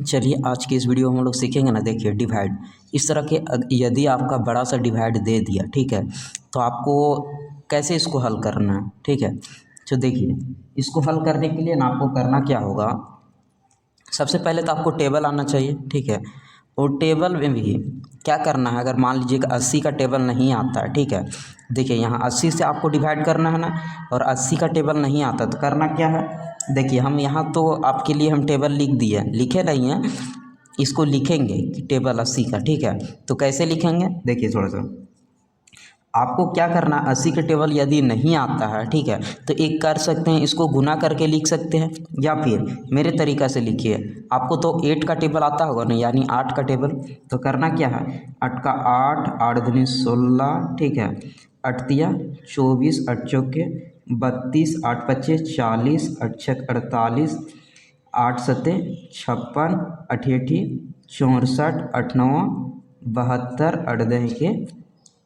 चलिए आज की इस वीडियो में हम लोग सीखेंगे ना। देखिए डिवाइड इस तरह के यदि आपका बड़ा सा डिवाइड दे दिया, ठीक है, तो आपको कैसे इसको हल करना है, ठीक है। तो देखिए इसको हल करने के लिए ना आपको करना क्या होगा, सबसे पहले तो आपको टेबल आना चाहिए, ठीक है। और टेबल में भी क्या करना है, अगर मान लीजिए कि 80 का टेबल नहीं आता है, ठीक है। देखिए यहाँ 80 से आपको डिवाइड करना है ना, और 80 का टेबल नहीं आता तो करना क्या है। देखिए हम यहाँ तो आपके लिए हम टेबल लिख दिए, लिखे नहीं हैं, इसको लिखेंगे कि टेबल 80 का, ठीक है। तो कैसे लिखेंगे, देखिए थोड़ा सा आपको क्या करना है। 80 का टेबल यदि नहीं आता है, ठीक है, तो एक कर सकते हैं, इसको गुना करके लिख सकते हैं, या फिर मेरे तरीक़ा से लिखिए। आपको तो 8 का टेबल आता होगा ना, यानी 8 का टेबल। तो करना क्या है, 8 का 8, 8 दूनी 16, ठीक है, 8 तिया 24, 8 चौके 32, 8 पच्चे 40, 8 छक 48, 8 सत्ते 56, 8 अठी 64, 8 नौ 72, 8 दह के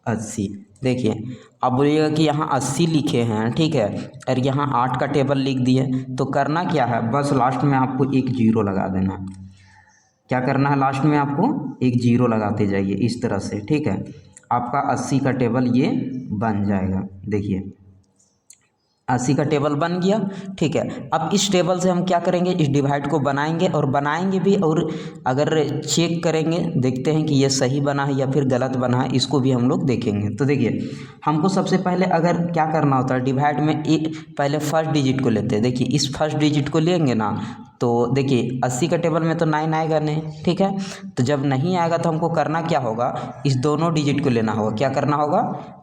80। देखिए अब बोलिएगा कि यहाँ 80 लिखे हैं, ठीक है, और यहाँ 8 का टेबल लिख दिए। तो करना क्या है, बस लास्ट में आपको एक जीरो लगा देना है। क्या करना है, लास्ट में आपको एक जीरो लगाते जाइए इस तरह से, ठीक है। आपका 80 का टेबल ये बन जाएगा। देखिए 80 का टेबल बन गया, ठीक है। अब इस टेबल से हम क्या करेंगे, इस डिवाइड को बनाएंगे और बनाएंगे भी, और अगर चेक करेंगे देखते हैं कि ये सही बना है या फिर गलत बना है, इसको भी हम लोग देखेंगे। तो देखिए हमको सबसे पहले अगर क्या करना होता है डिवाइड में, एक पहले फर्स्ट डिजिट को लेते हैं। देखिए इस फर्स्ट डिजिट को लेंगे ना, तो देखिए 80 का टेबल में तो 9 आएगा नहीं, ठीक है। तो जब नहीं आएगा तो हमको करना क्या होगा, इस दोनों डिजिट को लेना होगा। क्या करना होगा,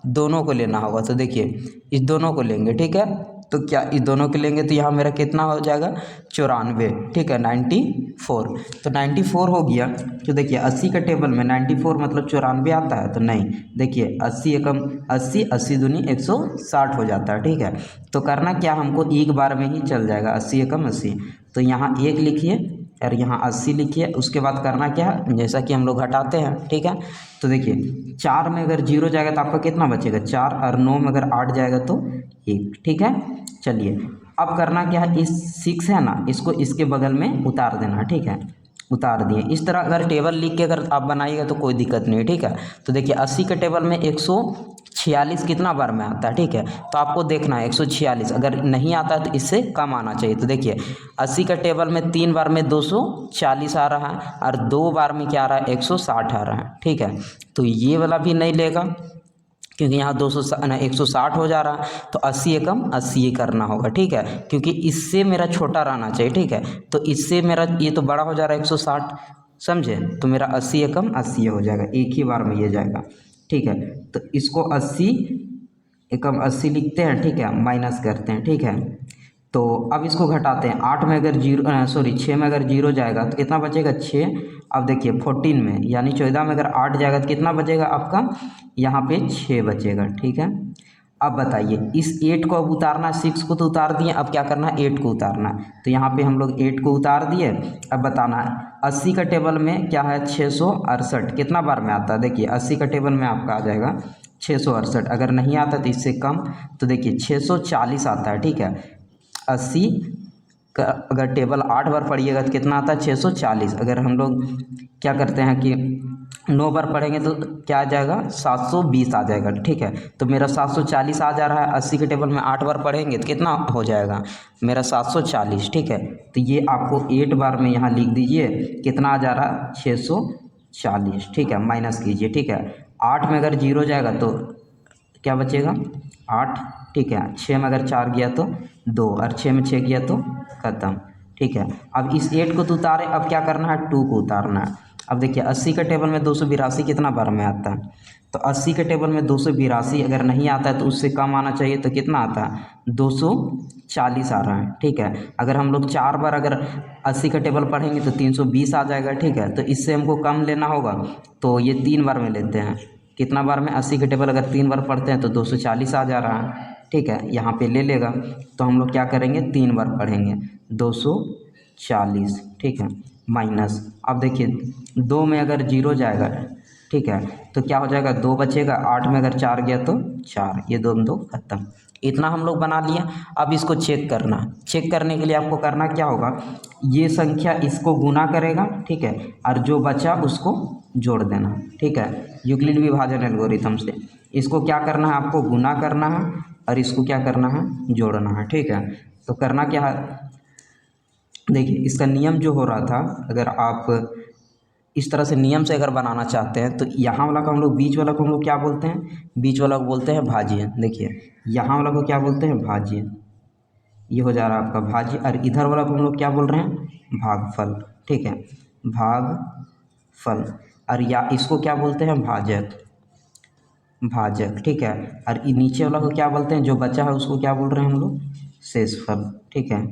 दोनों को लेना होगा। तो देखिए इस दोनों को लेंगे, ठीक है। तो क्या इस दोनों के लेंगे तो यहाँ मेरा कितना हो जाएगा, 94, ठीक है, 94। तो 94 हो गया। तो देखिए 80 का टेबल में 94 मतलब 94 आता है, तो नहीं। देखिए 80 एकम 80, 80 दूनी 160 हो जाता है, ठीक है। तो करना क्या, हमको एक बार में ही चल जाएगा, 80 एकम 80। तो यहाँ एक लिखिए और यहाँ 80 लिखिए। उसके बाद करना क्या है, जैसा कि हम लोग घटाते हैं, ठीक है। तो देखिए 4 में अगर 0 जाएगा तो आपका कितना बचेगा, 4, और 9 में अगर 8 जाएगा तो 1, ठीक है। चलिए अब करना क्या है, इस 6 है ना, इसको इसके बगल में उतार देना, ठीक है। उतार दिए। इस तरह अगर टेबल लिख के अगर आप बनाइएगा तो कोई दिक्कत नहीं, ठीक है। तो देखिए 80 के टेबल में 146 कितना बार में आता है, ठीक है। तो आपको देखना है 146 अगर नहीं आता है तो इससे कम आना चाहिए। तो देखिए 80 का टेबल में 3 बार में 240 आ रहा है, और 2 बार में क्या आ रहा है, 160 आ रहा है, ठीक है। तो ये वाला भी नहीं लेगा, क्योंकि यहाँ 160 हो जा रहा है। तो 80 एकम 80 ही करना होगा, ठीक है, क्योंकि इससे मेरा छोटा रहना चाहिए, ठीक है। तो इससे मेरा ये तो बड़ा हो जा रहा है 160, समझे। तो मेरा 80 एकम 80 हो जाएगा, एक ही बार में ये जाएगा, ठीक है। तो इसको 80 एकम 80 लिखते हैं, ठीक है, माइनस करते हैं, ठीक है। तो अब इसको घटाते हैं। 8 में अगर 6 में अगर 0 जाएगा तो कितना बचेगा, 6। अब देखिए 14 में यानी 14 में अगर 8 जाएगा तो कितना बचेगा आपका, यहाँ पे 6 बचेगा, ठीक है। अब बताइए इस 8 को अब उतारना है, 6 को तो उतार दिए, अब क्या करना है, 8 को उतारना है। तो यहाँ पे हम लोग 8 को उतार दिए। अब बताना है 80 का टेबल में क्या है, 668 कितना बार में आता है। देखिए 80 का टेबल में आपका आ जाएगा 668, अगर नहीं आता तो इससे कम। तो देखिए 640 आता है, ठीक है। 80 का अगर टेबल 8 बार पढ़िएगा तो कितना आता है, 640। अगर हम लोग क्या करते हैं कि 9 बार पढ़ेंगे तो क्या आ जाएगा, 720 आ जाएगा, ठीक है। तो मेरा 740 आ जा रहा है। 80 के टेबल में 8 बार पढ़ेंगे तो कितना हो जाएगा, मेरा 740, ठीक है। तो ये आपको 8 बार में यहाँ लिख दीजिए, कितना आ जा रहा है, 640, ठीक है, माइनस कीजिए, ठीक है। 8 में अगर 0 जाएगा तो क्या बचेगा, 8, ठीक है। 6 में अगर 4 गया तो 2, और 6 में 6 गया तो ख़त्म, ठीक है। अब इस 8 को तो उतारे, अब क्या करना है, 2 को उतारना है। अब देखिए 80 के टेबल में 282 कितना बार में आता है। तो 80 के टेबल में 282 अगर नहीं आता है तो उससे कम आना चाहिए। तो कितना आता है, 240 आ रहा है, ठीक है। अगर हम लोग 4 बार अगर 80 का टेबल पढ़ेंगे तो 320 आ जाएगा, ठीक है। तो इससे हमको कम लेना होगा, तो ये 3 बार में लेते हैं। कितना बार में, 80 के टेबल अगर 3 बार पढ़ते हैं तो 240 आ जा रहा है, ठीक है। यहाँ पे ले लेगा, तो हम लोग क्या करेंगे, 3 बार पढ़ेंगे, 240, ठीक है, माइनस। अब देखिए 2 में अगर 0 जाएगा ठीक है। तो क्या हो जाएगा, 2 बचेगा, 8 में अगर 4 गया तो 4, ये 2 2 खत्म। इतना हम लोग बना लिए। अब इसको चेक करना, चेक करने के लिए आपको करना क्या होगा, ये संख्या इसको गुना करेगा, ठीक है, और जो बचा उसको जोड़ देना, ठीक है। यूक्लिड विभाजन एल्गोरिथम से इसको क्या करना है, आपको गुना करना है और इसको क्या करना है, जोड़ना है, ठीक है। तो करना क्या है, देखिए इसका नियम जो हो रहा था, अगर आप इस तरह से नियम से अगर बनाना चाहते हैं तो यहाँ वाला को हम लोग, बीच वाला को हम लोग क्या बोलते हैं, बीच वाला को बोलते हैं भाज्य। देखिए यहाँ वाला को क्या बोलते हैं, भाज्य। ये हो जा रहा है आपका भाज्य, और इधर वाला को हम लोग क्या बोल रहे हैं, भागफल, ठीक है, भागफल। और या इसको क्या बोलते हैं, भाजक, भाजक, ठीक है। और नीचे वाला को क्या बोलते हैं, जो बचा है उसको क्या बोल रहे हैं हम लोग, शेषफल, ठीक है,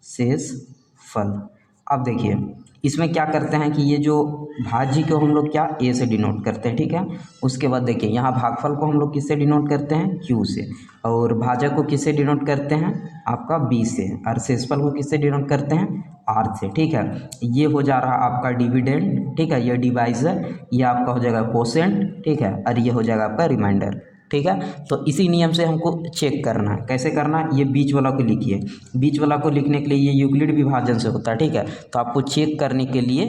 शेषफल। अब देखिए इसमें क्या करते हैं कि ये जो भाज्य को हम लोग क्या ए से डिनोट करते हैं, ठीक है। उसके बाद देखिए यहाँ भागफल को हम लोग किससे डिनोट करते हैं, क्यू से, और भाजक को किससे डिनोट करते हैं, आपका बी से, और शेषफल को किससे डिनोट करते हैं, आर से, ठीक है। ये हो जा रहा आपका डिविडेंड, ठीक है, ये डिवाइजर, ये आपका हो जाएगा कोसेंट, ठीक है, और ये हो जाएगा आपका रिमाइंडर, ठीक है। तो इसी नियम से हमको चेक करना है, कैसे करना है, ये बीच वाला को लिखिए। बीच वाला को लिखने के लिए ये यूक्लिड विभाजन से होता है, ठीक है। तो आपको चेक करने के लिए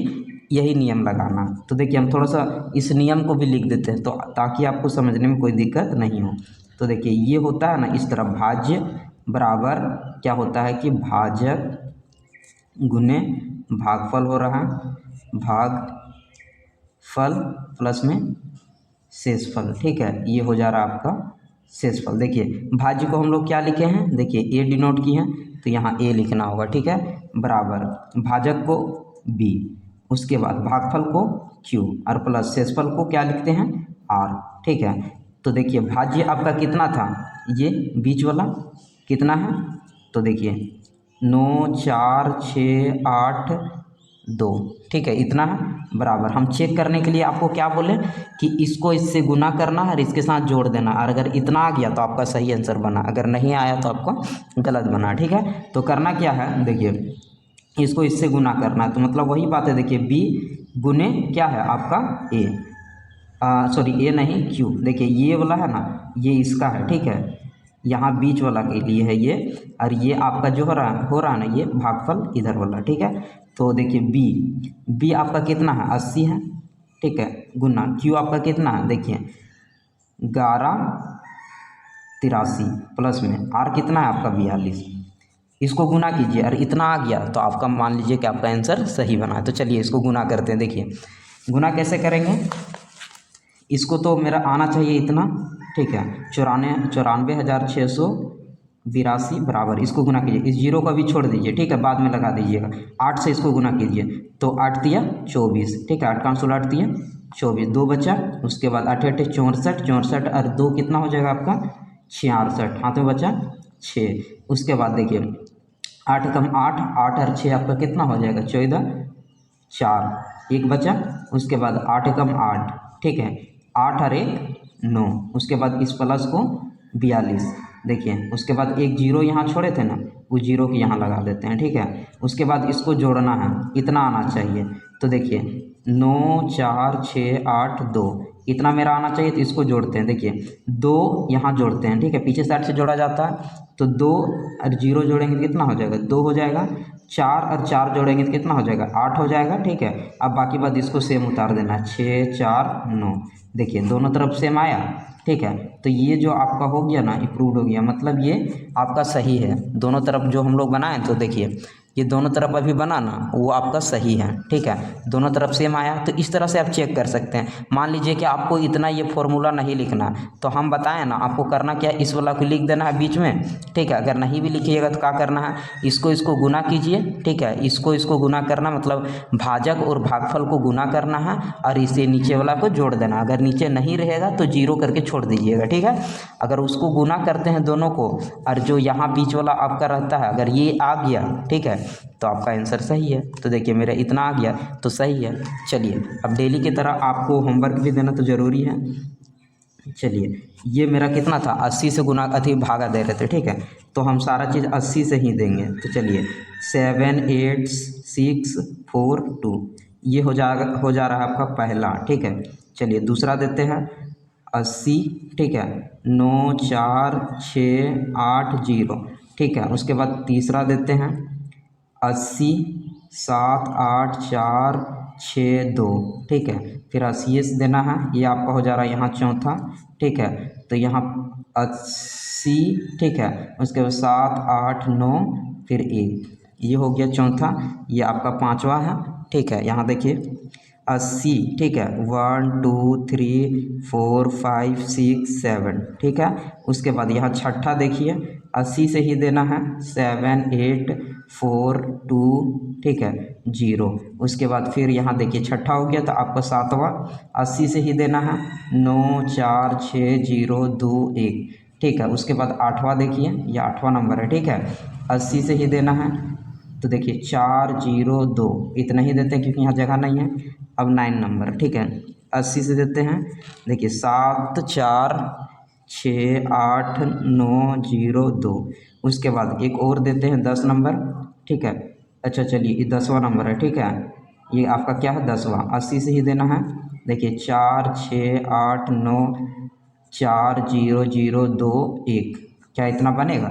यही नियम लगाना। तो देखिए हम थोड़ा सा इस नियम को भी लिख देते हैं, तो ताकि आपको समझने में कोई दिक्कत नहीं हो। तो देखिए ये होता है ना, इस तरह भाज्य बराबर क्या होता है कि भाजक गुने भागफल हो रहा है, भागफल प्लस में शेषफल, ठीक है। ये हो जा रहा है आपका शेषफल। देखिए भाज्य को हम लोग क्या लिखे हैं, देखिए ए डिनोट किए हैं, तो यहाँ ए लिखना होगा, ठीक है, बराबर भाजक को बी, उसके बाद भागफल को क्यू, और प्लस शेषफल को क्या लिखते हैं, आर, ठीक है। तो देखिए भाज्य आपका कितना था, ये बीच वाला कितना है, तो देखिए 9 4 6 8 2, ठीक है, इतना है, बराबर। हम चेक करने के लिए आपको क्या बोले कि इसको इससे गुना करना है और इसके साथ जोड़ देना, और अगर इतना आ गया तो आपका सही आंसर बना, अगर नहीं आया तो आपका गलत बना, ठीक है। तो करना क्या है, देखिए इसको इससे गुना करना है, तो मतलब वही बात है, देखिए बी गुने क्या है आपका ए, सॉरी ए नहीं क्यू। देखिए ये वाला है ना, ये इसका है, ठीक है, यहाँ बीच वाला के लिए है ये, और ये आपका जो हो रहा है ना, ये भागफल इधर वाला, ठीक है। तो देखिए बी आपका कितना है, 80 है, ठीक है, गुना क्यू आपका कितना है, देखिए 1183, प्लस में आर कितना है आपका 42, इसको गुना कीजिए और इतना आ गया तो आपका मान लीजिए कि आपका आंसर सही बना है। तो चलिए इसको गुना करते हैं। देखिए गुना कैसे करेंगे, इसको तो मेरा आना चाहिए इतना, ठीक है, 94,682 बराबर, इसको गुना कीजिए, इस जीरो को भी छोड़ दीजिए, ठीक है, बाद में लगा दीजिएगा, 8 से इसको गुना कीजिए, तो 8 तिया 24, ठीक है, 8 का 16 8 तिया 24, 2 बचा, उसके बाद 8 8 64, 64 और 2 कितना हो जाएगा आपका 66, हाथ में बचा 6। उसके बाद देखिए 8 कम 8, 8 और 6 आपका कितना हो जाएगा 14, 4 एक बचा, उसके बाद 8 कम 8, ठीक है, 8 और 1 9, उसके बाद इस प्लस को 42, देखिए उसके बाद एक जीरो यहाँ छोड़े थे ना, वो जीरो को यहाँ लगा देते हैं, ठीक है। उसके बाद इसको जोड़ना है, इतना आना चाहिए, तो देखिए 9 4 6 8 2, इतना मेरा आना चाहिए, तो इसको जोड़ते हैं। देखिए 2 यहाँ जोड़ते हैं, ठीक है, पीछे साइड से जोड़ा जाता है, तो 2 और 0 जोड़ेंगे तो कितना हो जाएगा, 2 हो जाएगा, 4 और 4 जोड़ेंगे तो कितना हो जाएगा 8 हो जाएगा, ठीक है। अब बाकी बात इसको सेम उतार देना, 6 4 9, देखिए दोनों तरफ सेम आया, ठीक है। तो ये जो आपका हो गया ना, अप्रूव्ड हो गया, मतलब ये आपका सही है, दोनों तरफ जो हम लोग बनाए, तो देखिए ये दोनों तरफ अभी बना ना, वो आपका सही है, ठीक है, दोनों तरफ सेम आया। तो इस तरह से आप चेक कर सकते हैं। मान लीजिए कि आपको इतना ये फॉर्मूला नहीं लिखना, तो हम बताएं ना आपको करना क्या, इस वाला को लिख देना है बीच में, ठीक है। अगर नहीं भी लिखिएगा तो क्या करना है, इसको गुना कीजिए, ठीक है, इसको गुना करना, मतलब भाजक और भागफल को गुना करना है, और इसे नीचे वाला को जोड़ देना। अगर नीचे नहीं रहेगा तो जीरो करके छोड़ दीजिएगा, ठीक है। अगर उसको गुना करते हैं दोनों को, और जो यहाँ बीच वाला आपका रहता है, अगर ये आ गया, ठीक है, तो आपका आंसर सही है। तो देखिए मेरा इतना आ गया तो सही है। चलिए अब डेली की तरह आपको होमवर्क भी देना तो ज़रूरी है। चलिए ये मेरा कितना था, 80 से गुना भागा दे रहे थे, ठीक है, तो हम सारा चीज़ 80 से ही देंगे। तो चलिए 7 8 6 4 2, ये हो जा रहा है आपका पहला, ठीक है, चलिए दूसरा देते हैं 80, ठीक है, 94680, ठीक है। उसके बाद तीसरा देते हैं 80 78462, ठीक है। फिर 80 से देना है, ये आपका हो जा रहा है यहाँ चौथा, ठीक है। तो यहाँ 80, ठीक है, उसके बाद 789 फिर 1, ये हो गया चौथा। ये आपका पांचवा है, ठीक है। यहाँ देखिए 80, ठीक है, 1 2 3 4 5 6 7, ठीक है। उसके बाद यहाँ छठा देखिए 80 से ही देना है 7 8 4 2, ठीक है, 0। उसके बाद फिर यहाँ देखिए छठा हो गया, तो आपका सातवां 80 से ही देना है 9 4 6 0 2 1, ठीक है। उसके बाद आठवां देखिए, ये आठवां नंबर है, ठीक है, 80 से ही देना है। तो देखिए 4 0 2, इतना ही देते हैं क्योंकि यहाँ जगह नहीं है। अब 9 नंबर, ठीक है, 80 से देते हैं, देखिए 7 4 6 8 9 0 2। उसके बाद एक और देते हैं 10 नंबर, ठीक है। अच्छा चलिए ये 10वां नंबर है, ठीक है, ये आपका क्या है 10वां, 80 से ही देना है। देखिए 4 6 8 9 4 0 0 2 1, क्या इतना बनेगा,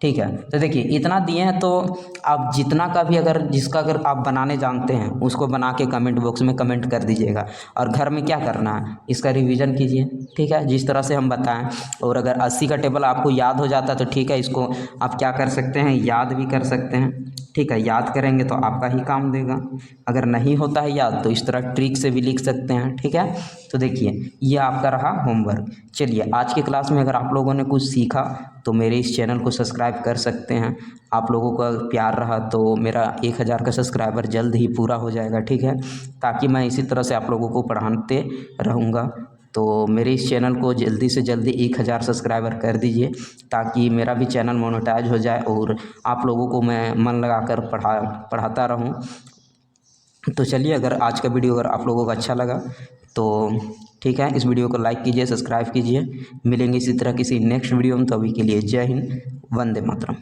ठीक है। तो देखिए इतना दिए हैं, तो आप जितना का भी अगर जिसका अगर आप बनाने जानते हैं उसको बना के कमेंट बॉक्स में कमेंट कर दीजिएगा। और घर में क्या करना है, इसका रिवीजन कीजिए, ठीक है, जिस तरह से हम बताएं। और अगर 80 का टेबल आपको याद हो जाता है तो ठीक है, इसको आप क्या कर सकते हैं, याद भी कर सकते हैं, ठीक है। याद करेंगे तो आपका ही काम देगा। अगर नहीं होता है याद तो इस तरह ट्रिक से भी लिख सकते हैं, ठीक है। तो देखिए ये आपका रहा होमवर्क। चलिए आज की क्लास में अगर आप लोगों ने कुछ सीखा तो मेरे इस चैनल को सब्सक्राइब कर सकते हैं। आप लोगों का प्यार रहा तो मेरा 1000 का सब्सक्राइबर जल्द ही पूरा हो जाएगा, ठीक है, ताकि मैं इसी तरह से आप लोगों को पढ़ाते रहूँगा। तो मेरे इस चैनल को जल्दी से जल्दी 1000 सब्सक्राइबर कर दीजिए, ताकि मेरा भी चैनल मोनेटाइज हो जाए और आप लोगों को मैं मन लगाकर पढ़ाता रहूं। तो चलिए, अगर आज का वीडियो अगर आप लोगों को अच्छा लगा तो ठीक है, इस वीडियो को लाइक कीजिए, सब्सक्राइब कीजिए। मिलेंगे इसी तरह किसी नेक्स्ट वीडियो में, तो अभी के लिए जय हिंद, वंदे मातरम।